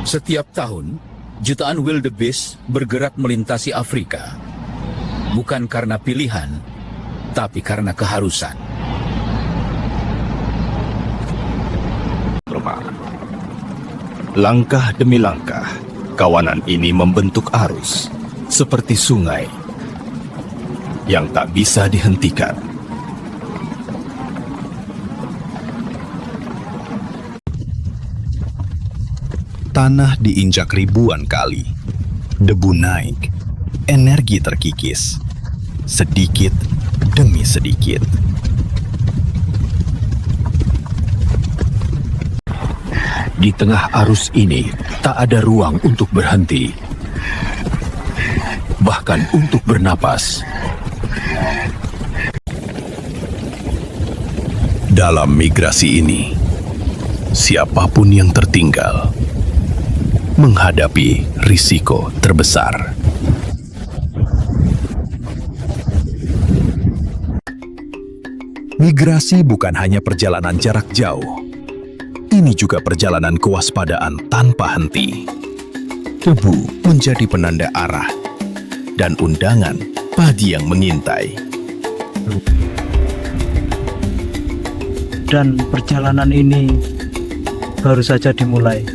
Setiap tahun, jutaan wildebeest bergerak melintasi Afrika. Bukan karena pilihan, tapi karena keharusan. Langkah demi langkah, kawanan ini membentuk arus, seperti sungai yang tak bisa dihentikan. Tanah diinjak ribuan kali, debu naik, energi terkikis, sedikit demi sedikit. Di tengah arus ini, tak ada ruang untuk berhenti, bahkan untuk bernapas. Dalam migrasi ini, siapapun yang tertinggal menghadapi risiko terbesar. Migrasi bukan hanya perjalanan jarak jauh. Ini juga perjalanan kewaspadaan tanpa henti. Debu menjadi penanda arah dan undangan pagi yang mengintai. Dan perjalanan ini baru saja dimulai.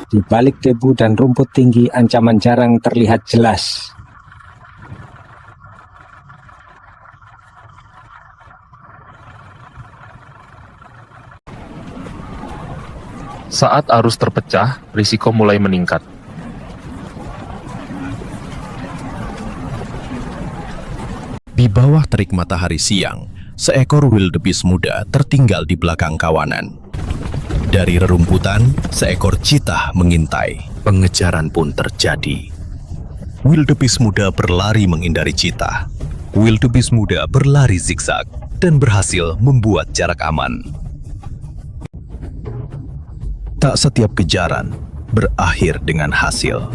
Di balik debu dan rumput tinggi, ancaman jarang terlihat jelas. Saat arus terpecah, risiko mulai meningkat. Di bawah terik matahari siang, seekor wildebeest muda tertinggal di belakang kawanan. Dari rerumputan, seekor cheetah mengintai. Pengejaran pun terjadi. Wildebeest muda berlari menghindari cheetah. Wildebeest muda berlari zigzag dan berhasil membuat jarak aman. Tak setiap kejaran berakhir dengan hasil.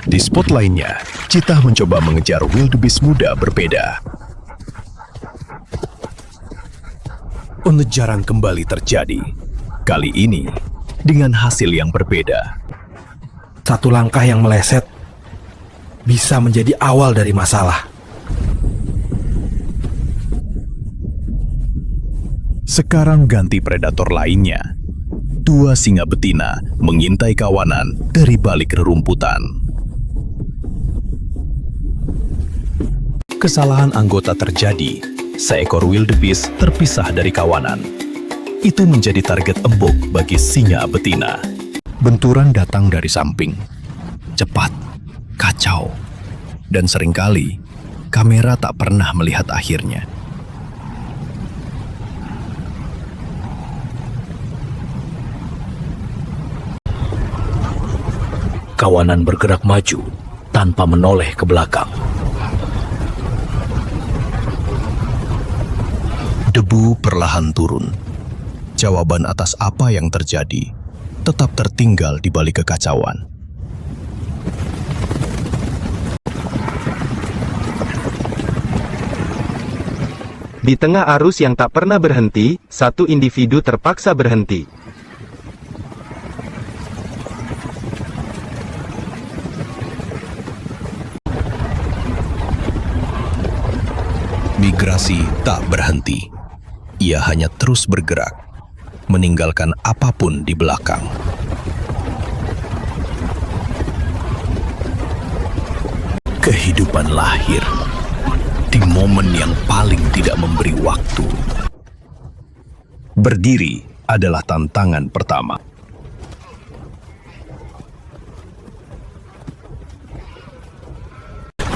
Di spot lainnya, cheetah mencoba mengejar wildebeest muda berbeda. Pengejaran kembali terjadi. Kali ini, dengan hasil yang berbeda. Satu langkah yang meleset bisa menjadi awal dari masalah. Sekarang ganti predator lainnya. Dua singa betina mengintai kawanan dari balik rerumputan. Kesalahan anggota terjadi. Seekor wildebeest terpisah dari kawanan. Itu menjadi target empuk bagi singa betina. Benturan datang dari samping. Cepat, kacau, dan seringkali kamera tak pernah melihat akhirnya. Kawanan bergerak maju tanpa menoleh ke belakang. Debu perlahan turun. Jawaban atas apa yang terjadi tetap tertinggal di balik kekacauan. Di tengah arus yang tak pernah berhenti, satu individu terpaksa berhenti. Migrasi tak berhenti. Ia hanya terus bergerak, meninggalkan apapun di belakang. Kehidupan lahir di momen yang paling tidak memberi waktu. Berdiri adalah tantangan pertama.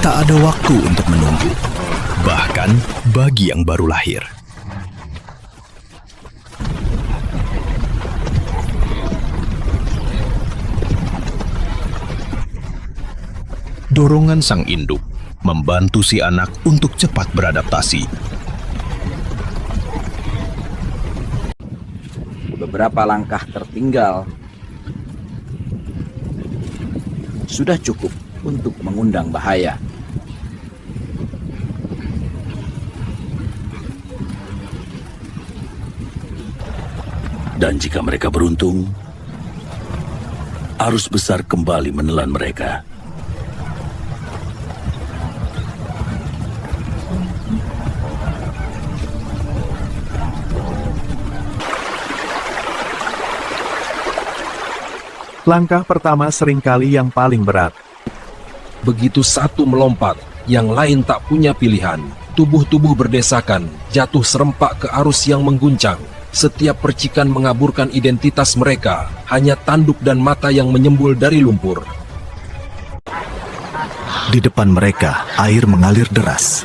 Tak ada waktu untuk menunggu, bahkan bagi yang baru lahir. Dorongan sang induk membantu si anak untuk cepat beradaptasi. Beberapa langkah tertinggal sudah cukup untuk mengundang bahaya. Dan jika mereka beruntung, arus besar kembali menelan mereka. Langkah pertama seringkali yang paling berat. Begitu satu melompat, yang lain tak punya pilihan. Tubuh-tubuh berdesakan, jatuh serempak ke arus yang mengguncang. Setiap percikan mengaburkan identitas mereka, hanya tanduk dan mata yang menyembul dari lumpur. Di depan mereka, air mengalir deras.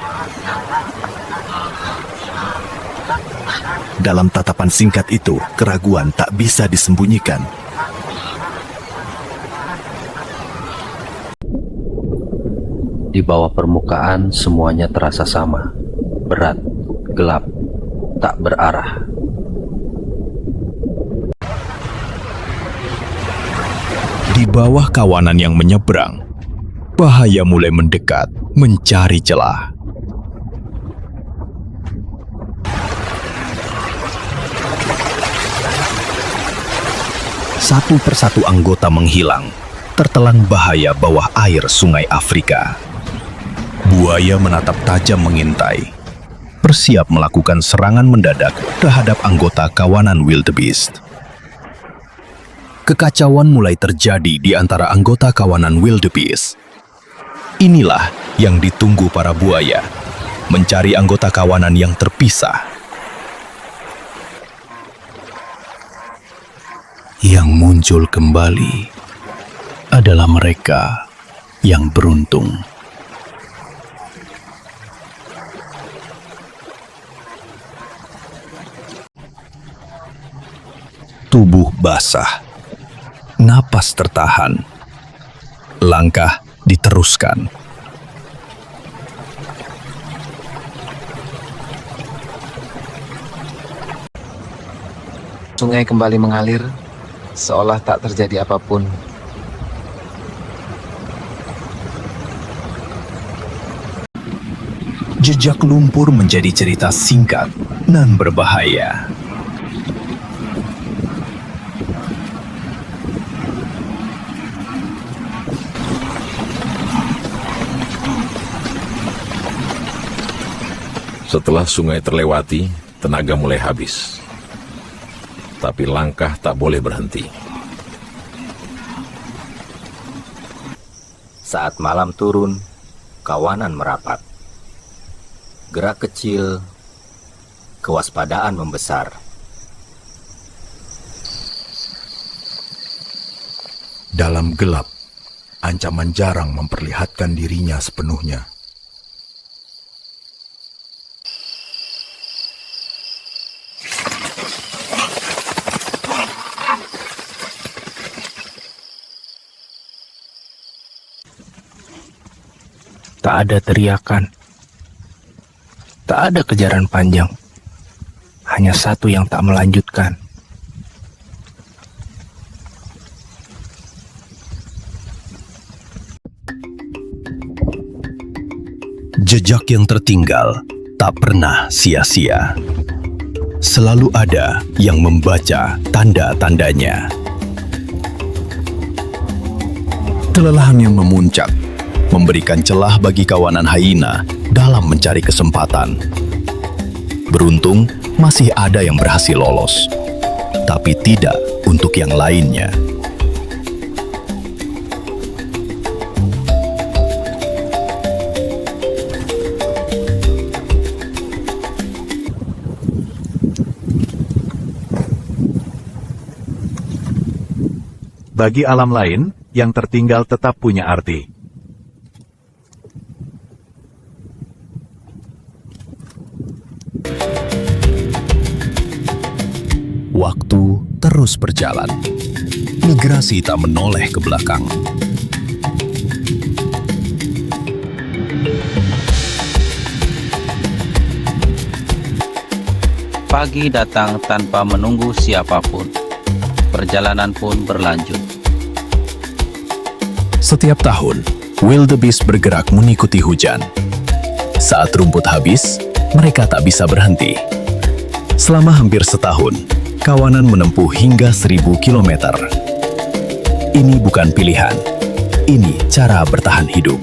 Dalam tatapan singkat itu, keraguan tak bisa disembunyikan. Di bawah permukaan semuanya terasa sama, berat, gelap, tak berarah. Di bawah kawanan yang menyeberang, bahaya mulai mendekat, mencari celah. Satu persatu anggota menghilang, tertelan bahaya bawah air Sungai Afrika. Buaya menatap tajam mengintai, bersiap melakukan serangan mendadak terhadap anggota kawanan wildebeest. Kekacauan mulai terjadi di antara anggota kawanan wildebeest. Inilah yang ditunggu para buaya, mencari anggota kawanan yang terpisah. Yang muncul kembali adalah mereka yang beruntung. Tubuh basah, napas tertahan, langkah diteruskan. Sungai kembali mengalir, seolah tak terjadi apapun. Jejak lumpur menjadi cerita singkat dan berbahaya. Setelah sungai terlewati, tenaga mulai habis. Tapi langkah tak boleh berhenti. Saat malam turun, kawanan merapat. Gerak kecil, kewaspadaan membesar. Dalam gelap, ancaman jarang memperlihatkan dirinya sepenuhnya. Tak ada teriakan, tak ada kejaran panjang, hanya satu yang tak melanjutkan. Jejak yang tertinggal tak pernah sia-sia. Selalu ada yang membaca tanda-tandanya. Kelelahan yang memuncak memberikan celah bagi kawanan hyena dalam mencari kesempatan. Beruntung, masih ada yang berhasil lolos, tapi tidak untuk yang lainnya. Bagi alam lain, yang tertinggal tetap punya arti. Waktu terus berjalan. Migrasi tak menoleh ke belakang. Pagi datang tanpa menunggu siapapun. Perjalanan pun berlanjut. Setiap tahun, Wildebeest bergerak mengikuti hujan. Saat rumput habis, mereka tak bisa berhenti. Selama hampir setahun, kawanan menempuh hingga 1000 kilometer. Ini bukan pilihan, ini cara bertahan hidup.